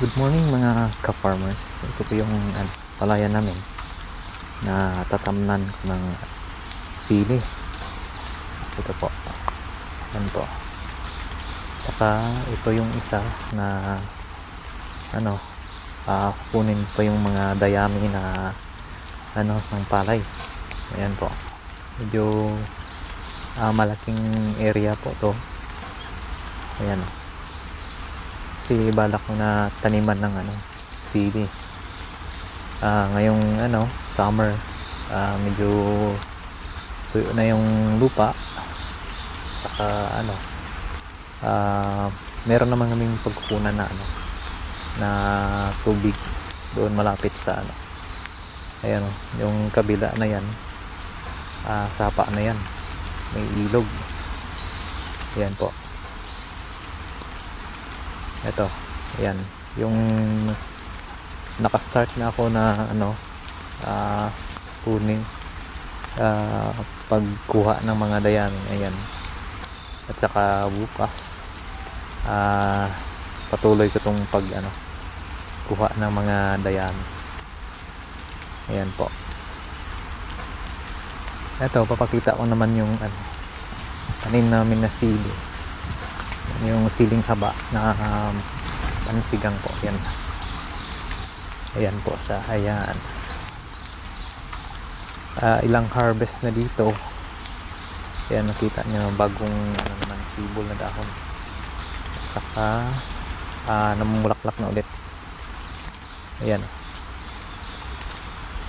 Good morning mga ka-farmers. Ito po yung palayan namin na tatamnan ko ng sili. Ito po. Yan po. Saka ito yung isa na kukunin pa yung mga dayami na ng palay. Ayan po. Medyo malaking area po to. Ayan. Kasi balak ko na taniman ng sili. Ngayong summer, medyo tuyo na yung lupa. Saka meron naman kaming pagkukunan na tubig doon malapit sa ayan yung kabila na yan, sapa na yan, may ilog. Ayan po. Ito, ayan, yung nakastart na ako na kunin pagkuha ng mga dayami. Ayan. At saka bukas patuloy ko tong kuha ng mga dayami. Ayan po. Ito, papakita ko naman yung tanim namin na sili. Yung siling haba na pansigang po. Yan. Ayan po siya. Ayan. Ilang harvest na dito. Ayan, nakita nyo bagong naman sibol na dahon. At saka namumulaklak na ulit. Ayan.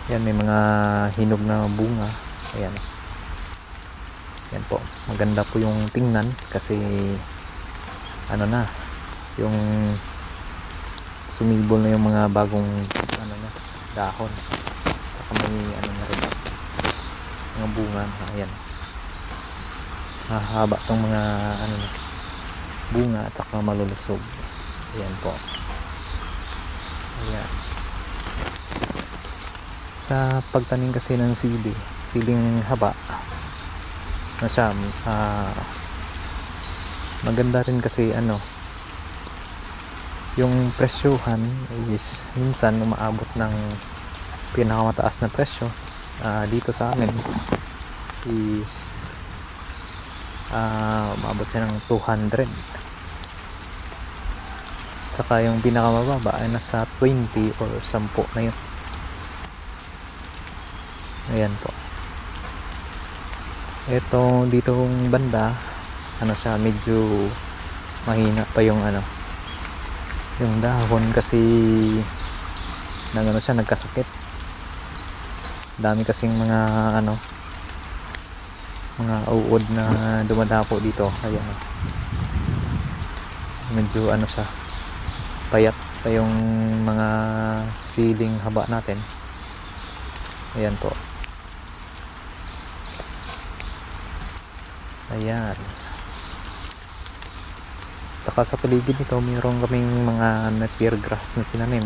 Ayan, may mga hinog na bunga. Ayan. Ayan po. Maganda po yung tingnan kasi yung sumibol na yung mga bagong dahon. Saka may na rin mga bunga. Ayan, hahaba tong mga bunga at saka malulusog. Ayan po. Ayan. Sa pagtanim kasi ng siling haba na siya, maganda rin kasi yung presyohan is minsan umaabot ng pinakamataas na presyo dito sa amin is umaabot siya ng 200. Saka yung pinakamababa ay nasa 20 or 10 na yun. Ayan po. Ito ditong banda siya, medyo mahina pa yung yung dahon kasi siya nagkasakit. Dami kasing mga mga uod na dumadapo dito. Ayan, medyo siya, payat pa yung mga siling haba natin. Ayan po. Ayan. Saka sa paligid nito mayroon kaming mga napier grass na tinanim.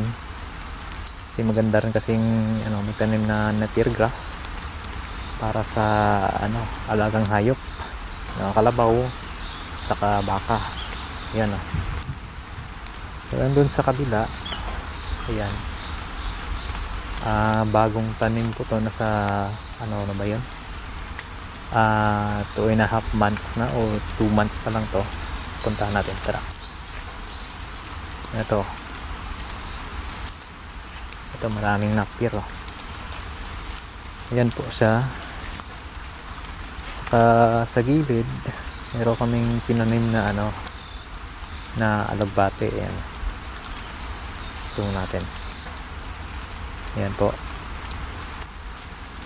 Kasi maganda rin kasing may tanim na napier grass para sa alagang hayop, kalabaw, saka baka. Ayan doon sa kabila. Ayan. Bagong tanim ko to, nasa na ba yun? 2.5 months na o 2 months pa lang to. Puntahan natin, tara. Ito maraming napier. Ayan po siya. Saka sa gilid meron kaming pinanim na na alagbate. Ayan, zoom natin. Ayan po.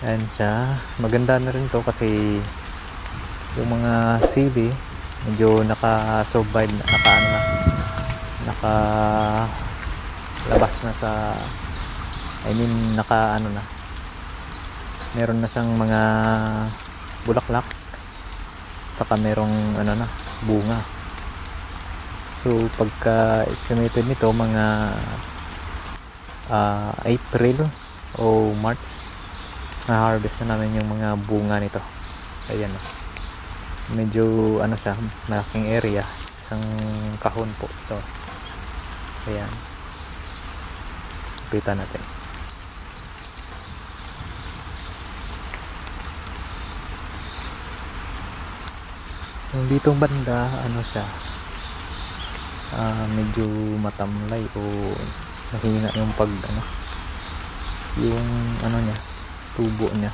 Ayan siya. Maganda na rin to kasi yung mga sili medyo naka-survive, naka-labas na sa, meron na siyang mga bulaklak, saka merong bunga. So pagka estimated nito mga April o March na harvest na namin yung mga bunga nito. Ayan. Medyo siya, malaking area, isang kahon po ito. Ayan. lapitan natin. Yung dito banda, ano siya, medyo matamlay o mahina yung yung ano niya, tubo niya,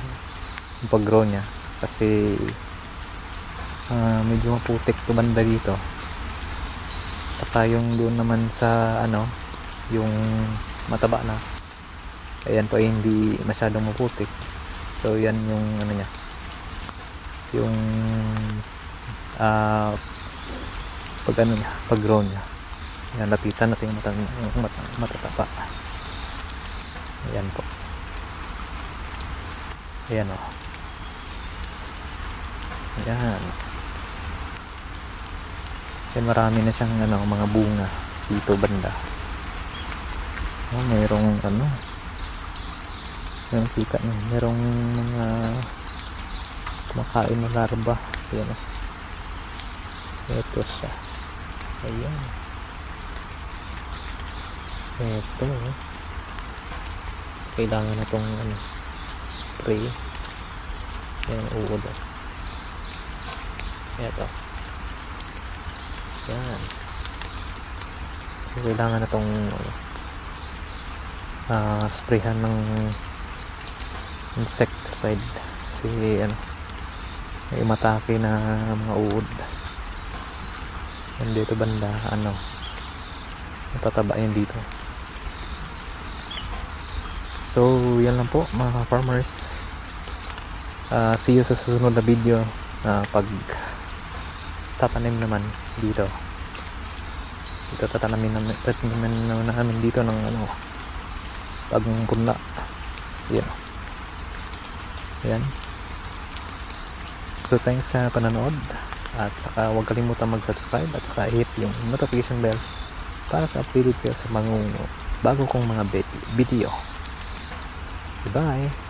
yung pag-grow niya, kasi medyo maputik to banda dito. Saka yung doon naman sa yung mataba na, ayan po ay hindi masyadong maputik. So yan yung niya, yung pag-grow niya. Yan, lapitan natin yung matatapa. Ayan po. Ayan o. Ayan. Ayan, marami na siyang mga bunga dito banda. Mayroong yung kita nyo, mayroong mga kumakain na larva. Ayan o. Ito siya. Ayan. Ito. Kailangan na itong spray. Ayan, uod. Ito. Ayan. Kailangan na itong sprayhan ng insecticide. Kasi may matake na mga uod. Yan dito banda, matataba yan dito. So yan lang po mga farmers. See you sa susunod na video pag tatanim naman dito. Tatanamin namin dito ng bagong punla. Yan. So thanks sa panonood, at saka huwag kalimutan mag-subscribe at saka hit yung notification bell para sa updated kayo sa mga bago kong mga video. Goodbye!